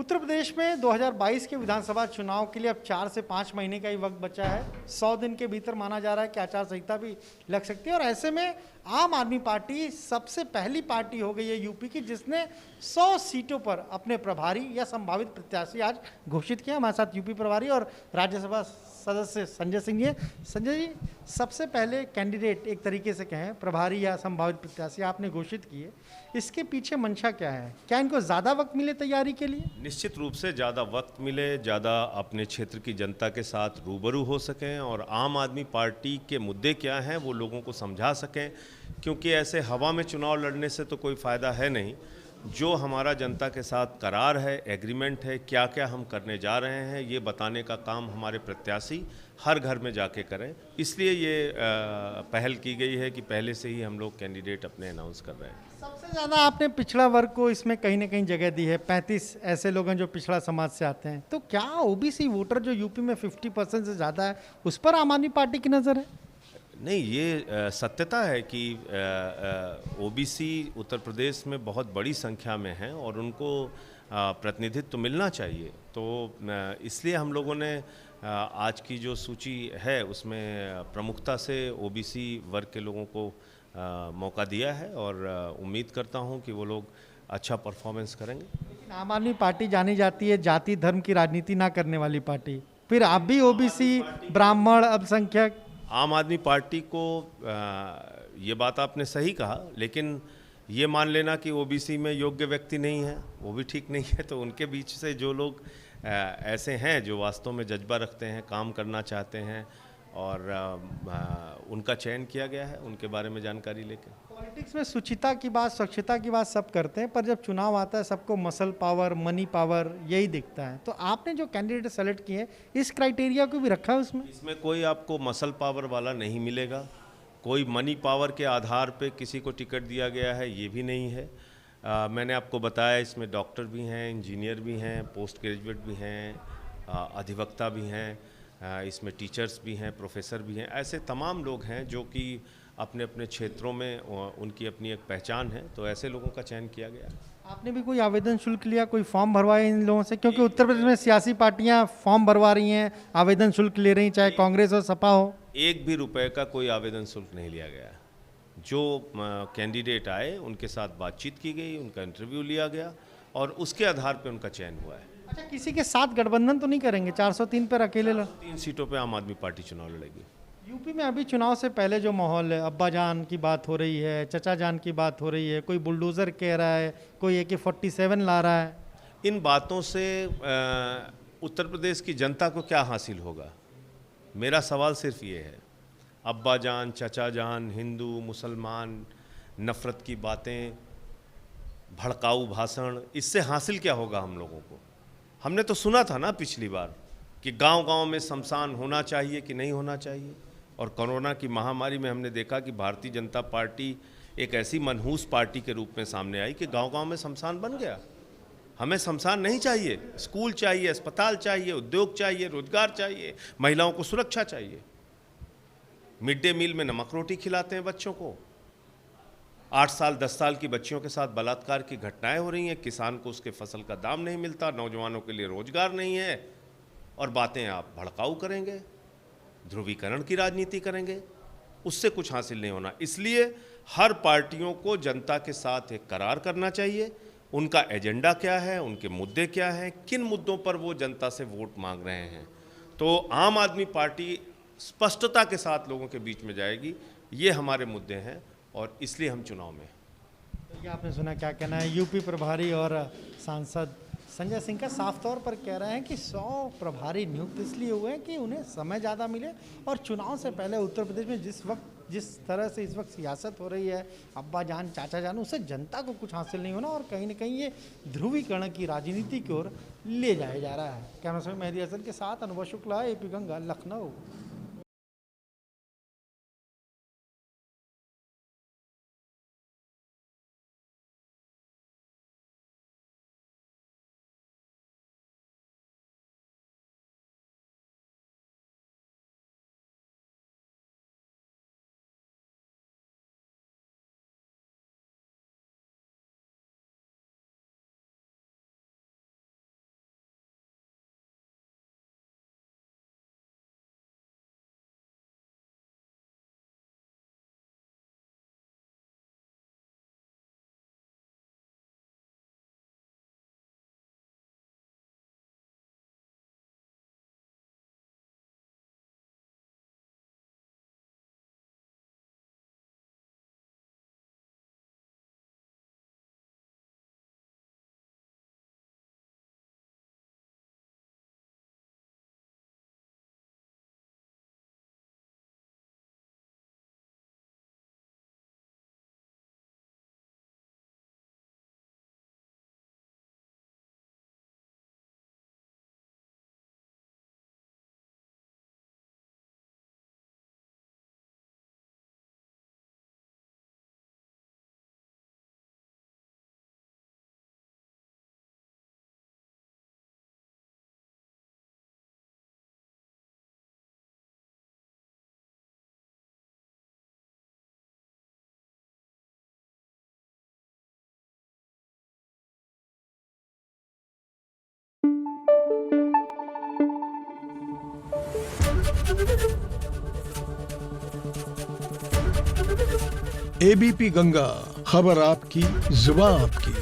उत्तर प्रदेश में 2022 के विधानसभा चुनाव के लिए अब 4 से 5 महीने का ही वक्त बचा है। 100 दिन के भीतर माना जा रहा है कि आचार संहिता भी लग सकती है और ऐसे में आम आदमी पार्टी सबसे पहली पार्टी हो गई है यूपी की जिसने 100 सीटों पर अपने प्रभारी या संभावित प्रत्याशी आज घोषित किया। हमारे साथ यूपी प्रभारी और राज्यसभा सदस्य संजय सिंह जी। संजय जी, सबसे पहले कैंडिडेट एक तरीके से कहें प्रभारी या संभावित प्रत्याशी आपने घोषित किए, इसके पीछे मंशा क्या है? क्या इनको ज़्यादा वक्त मिले तैयारी के लिए? निश्चित रूप से ज़्यादा वक्त मिले, ज़्यादा अपने क्षेत्र की जनता के साथ रूबरू हो सकें और आम आदमी पार्टी के मुद्दे क्या हैं वो लोगों को समझा सकें, क्योंकि ऐसे हवा में चुनाव लड़ने से तो कोई फ़ायदा है नहीं। जो हमारा जनता के साथ करार है, एग्रीमेंट है, क्या क्या हम करने जा रहे हैं, ये बताने का काम हमारे प्रत्याशी हर घर में जाके करें। इसलिए ये पहल की गई है कि पहले से ही हम लोग कैंडिडेट अपने अनाउंस कर रहे हैं। सबसे ज़्यादा आपने पिछड़ा वर्ग को इसमें कहीं ना कहीं जगह दी है। 35 ऐसे लोग हैं जो पिछड़ा समाज से आते हैं, तो क्या ओबीसी वोटर जो यूपी में 50% से ज़्यादा है उस पर आम आदमी पार्टी की नज़र है? नहीं, ये सत्यता है कि ओबीसी उत्तर प्रदेश में बहुत बड़ी संख्या में हैं और उनको प्रतिनिधित्व तो मिलना चाहिए। तो इसलिए हम लोगों ने आज की जो सूची है उसमें प्रमुखता से ओबीसी वर्ग के लोगों को मौका दिया है और उम्मीद करता हूं कि वो लोग अच्छा परफॉर्मेंस करेंगे। लेकिन आम आदमी पार्टी जानी जाती है जाति धर्म की राजनीति ना करने वाली पार्टी, फिर आप भी ओबीसी, ब्राह्मण, अल्पसंख्यक। आम आदमी पार्टी को ये बात आपने सही कहा, लेकिन ये मान लेना कि ओबीसी में योग्य व्यक्ति नहीं है वो भी ठीक नहीं है। तो उनके बीच से जो लोग ऐसे हैं जो वास्तव में जज्बा रखते हैं, काम करना चाहते हैं और उनका चयन किया गया है, उनके बारे में जानकारी लेकर। पॉलिटिक्स में शुचिता की बात, स्वच्छता की बात सब करते हैं, पर जब चुनाव आता है सबको मसल पावर, मनी पावर यही दिखता है। तो आपने जो कैंडिडेट सेलेक्ट किए इस क्राइटेरिया को भी रखा है उसमें? इसमें कोई आपको मसल पावर वाला नहीं मिलेगा, कोई मनी पावर के आधार पे किसी को टिकट दिया गया है ये भी नहीं है। मैंने आपको बताया इसमें डॉक्टर भी हैं, इंजीनियर भी हैं, पोस्ट ग्रेजुएट भी हैं, अधिवक्ता भी हैं, इसमें टीचर्स भी हैं, प्रोफेसर भी हैं। ऐसे तमाम लोग हैं जो कि अपने अपने क्षेत्रों में उनकी अपनी एक पहचान है, तो ऐसे लोगों का चयन किया गया। आपने भी कोई आवेदन शुल्क लिया, कोई फॉर्म भरवाए इन लोगों से? क्योंकि उत्तर प्रदेश में सियासी पार्टियां फॉर्म भरवा रही हैं, आवेदन शुल्क ले रही, चाहे कांग्रेस हो सपा हो। एक भी रुपए का कोई आवेदन शुल्क नहीं लिया गया। जो कैंडिडेट आए उनके साथ बातचीत की गई, उनका इंटरव्यू लिया गया और उसके आधार पर उनका चयन हुआ है। अच्छा, किसी के साथ गठबंधन तो नहीं करेंगे? 403 पर अकेले 3 सीटों पे आम आदमी पार्टी चुनाव लड़ेगी। यूपी में अभी चुनाव से पहले जो माहौल है, अब्बा जान की बात हो रही है, चचा जान की बात हो रही है, कोई बुलडोजर कह रहा है, कोई AK-47 ला रहा है। इन बातों से उत्तर प्रदेश की जनता को क्या हासिल होगा? मेरा सवाल सिर्फ ये है। अब्बा जान, चचा जान, हिंदू, मुसलमान, नफ़रत की बातें, भड़काऊ भाषण, इससे हासिल क्या होगा हम लोगों को? हमने तो सुना था ना पिछली बार कि गांव-गांव में शमशान होना चाहिए कि नहीं होना चाहिए, और कोरोना की महामारी में हमने देखा कि भारतीय जनता पार्टी एक ऐसी मनहूस पार्टी के रूप में सामने आई कि गांव-गांव में शमशान बन गया। हमें शमशान नहीं चाहिए, स्कूल चाहिए, अस्पताल चाहिए, उद्योग चाहिए, रोजगार चाहिए, महिलाओं को सुरक्षा चाहिए। मिड डे मील में नमक रोटी खिलाते हैं बच्चों को, 8 साल 10 साल की बच्चियों के साथ बलात्कार की घटनाएं हो रही हैं, किसान को उसके फसल का दाम नहीं मिलता, नौजवानों के लिए रोजगार नहीं है, और बातें आप भड़काऊ करेंगे, ध्रुवीकरण की राजनीति करेंगे, उससे कुछ हासिल नहीं होना। इसलिए हर पार्टियों को जनता के साथ एक करार करना चाहिए, उनका एजेंडा क्या है, उनके मुद्दे क्या हैं, किन मुद्दों पर वो जनता से वोट मांग रहे हैं। तो आम आदमी पार्टी स्पष्टता के साथ लोगों के बीच में जाएगी, ये हमारे मुद्दे हैं और इसलिए हम चुनाव में। तो ये आपने सुना, क्या कहना है यूपी प्रभारी और सांसद संजय सिंह का? साफ तौर पर कह रहे हैं कि 100 प्रभारी नियुक्त इसलिए हुए हैं कि उन्हें समय ज़्यादा मिले और चुनाव से पहले उत्तर प्रदेश में जिस तरह से इस वक्त सियासत हो रही है, अब्बा जान चाचा जान, उससे जनता को कुछ हासिल नहीं होना और कहीं ना कहीं ये ध्रुवीकरण की राजनीति की ओर ले जाया जा रहा है। कैमरा मैन मेहदी हसन के साथ अनुभव शुक्ला, AP गंगा, लखनऊ। एबीपी गंगा, खबर आपकी, जुबान आपकी।